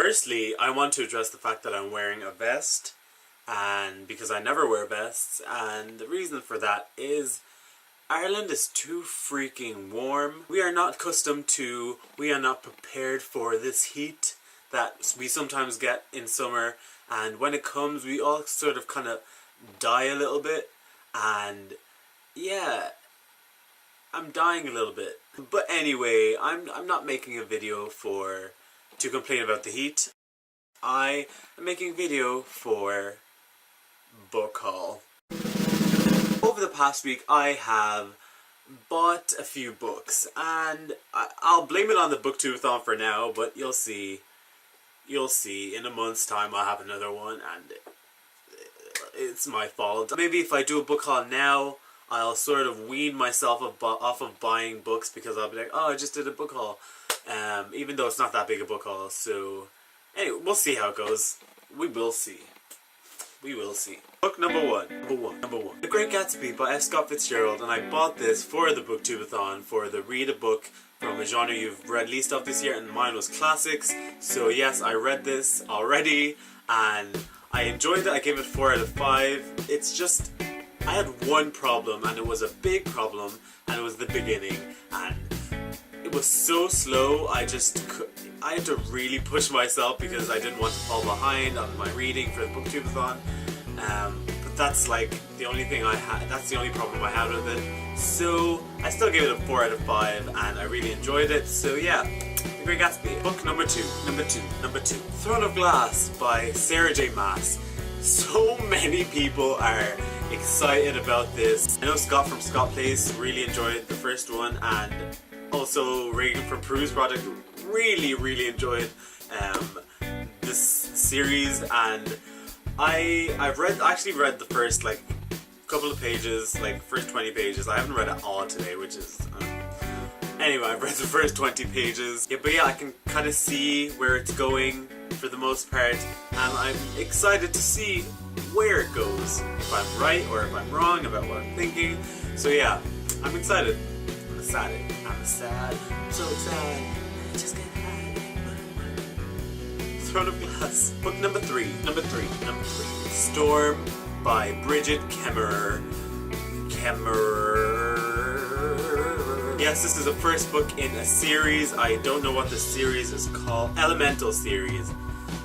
Firstly, I want to address the fact that I'm wearing a vest, and because I never wear vests, and the reason for that is Ireland is too freaking warm. We are not we are not prepared for this heat that we sometimes get in summer, and when it comes we all sort of kind of die a little bit, and yeah, I'm dying a little bit. But anyway, I'm not making a video to complain about the heat. I am making a video for book haul. Over the past week I have bought a few books, and I'll blame it on the booktubeathon for now, but you'll see in a month's time I'll have another one, and it's my fault. Maybe if I do a book haul now, I'll sort of wean myself off of buying books, because I'll be like, oh, I just did a book haul, even though it's not that big a book haul. So anyway, we'll see how it goes. We will see. Book number one. The Great Gatsby by Scott Fitzgerald, and I bought this for the booktubeathon, for the read a book from a genre you've read least of this year, and mine was classics. So yes, I read this already, and I enjoyed it. I gave it 4 out of 5. It's just, I had one problem, and it was a big problem, and it was the beginning, and it was so slow. I had to really push myself because I didn't want to fall behind on my reading for the booktubeathon. But that's like the only thing that's the only problem I had with it. So I still gave it a 4 out of 5, and I really enjoyed it. So yeah, The Great Gatsby. Book number two. Throne of Glass by Sarah J. Maas. So many people are excited about this. I know Scott from Scott Place really enjoyed the first one, and also Reagan from Peru's Project really enjoyed this series, and I actually read the first couple of pages, first 20 pages. I haven't read it all today, which is anyway, I've read the first 20 pages. Yeah, but yeah, I can kind of see where it's going for the most part, and I'm excited to see where it goes, if I'm right or if I'm wrong about what I'm thinking. So yeah, I'm excited. I'm so excited. Just get high. Throne of Glass. Book number three. Storm by Brigid Kemmerer. Yes, this is the first book in a series. I don't know what the series is called. Elemental series.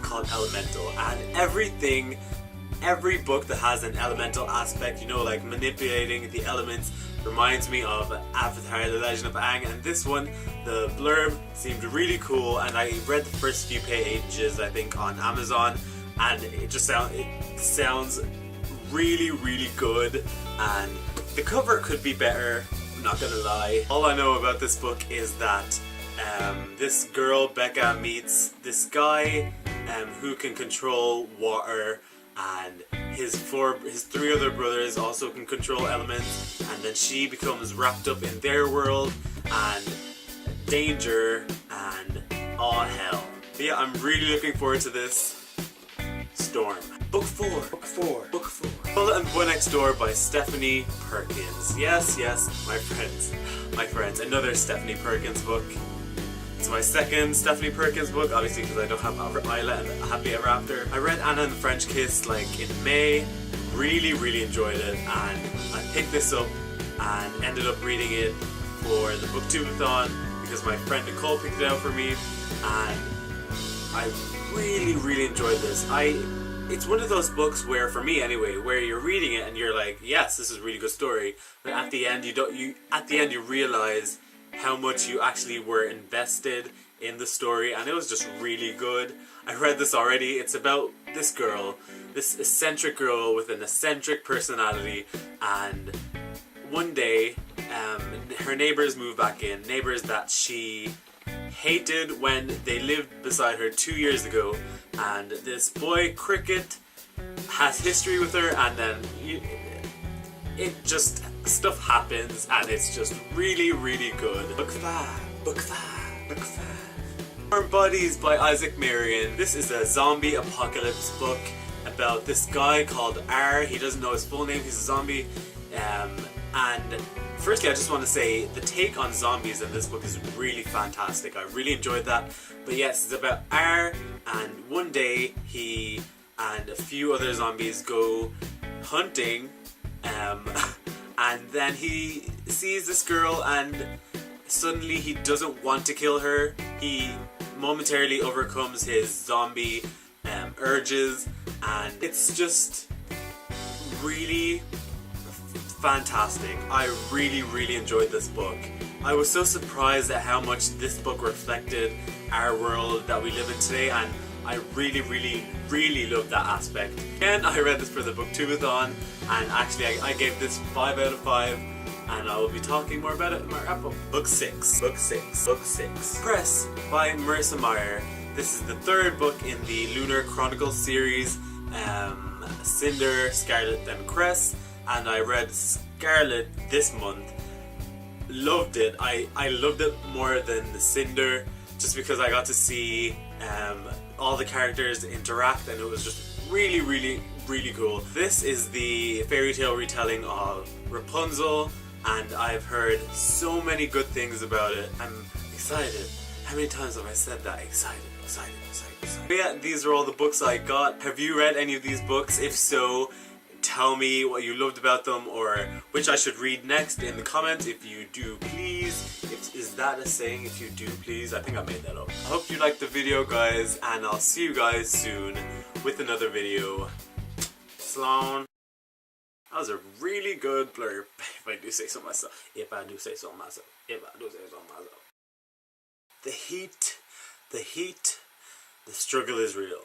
Called Elemental. And every book that has an elemental aspect, like manipulating the elements, reminds me of Avatar: The Legend of Aang, and this one, the blurb seemed really cool, and I read the first few pages, I think, on Amazon, and it sounds really good, and the cover could be better, I'm not gonna lie. All I know about this book is that this girl, Becca, meets this guy who can control water, and his 3 other brothers also can control elements, and then she becomes wrapped up in their world, and danger, and all hell. But yeah, I'm really looking forward to this. Storm. Book 4. Lola and Boy Next Door by Stephanie Perkins. Yes, my friends, another Stephanie Perkins book. It's my second Stephanie Perkins book, obviously, because I don't have Isla and Happily Ever After. I read Anna and the French Kiss in May, really enjoyed it, and I picked this up and ended up reading it for the booktubeathon because my friend Nicole picked it out for me, and I really enjoyed this. It's one of those books where, for me anyway, where you're reading it and you're like, yes, this is a really good story, but at the end you realize how much you actually were invested in the story, and it was just really good. I read this already. It's about this girl, this eccentric girl with an eccentric personality, and one day her neighbors move back in, neighbors that she hated when they lived beside her 2 years ago, and this boy Cricket has history with her, and then stuff happens, and it's just really good. Book 5. Warm Bodies by Isaac Marion. This is a zombie apocalypse book about this guy called R. He doesn't know his full name, he's a zombie, and firstly, I just want to say the take on zombies in this book is really fantastic. I really enjoyed that. But yes, it's about R, and day he and a few other zombies go hunting, and then he sees this girl and suddenly he doesn't want to kill her. He momentarily overcomes his zombie urges, and it's just really fantastic. I really enjoyed this book. I was so surprised at how much this book reflected our world that we live in today, and I really loved that aspect. Again, I read this for the Booktubeathon, and actually I gave this 5 out of 5, and I will be talking more about it in my wrap-up. Book 6. Cress by Marissa Meyer. This is the third book in the Lunar Chronicles series, Cinder, Scarlet and Cress, and I read Scarlet this month. Loved it. I loved it more than the Cinder, just because I got to see all the characters interact, and it was just really cool. This is the fairy tale retelling of Rapunzel, and I've heard so many good things about it. I'm excited. How many times have I said that? Excited. But yeah, these are all the books I got. Have you read any of these books? If so, tell me what you loved about them, or which I should read next in the comments. If you do, please. Is that a saying? If you do, please? I think I made that up. I hope you liked the video, guys, and I'll see you guys soon with another video. Sloan. That was a really good blurb, if I do say so myself. The heat, the struggle is real.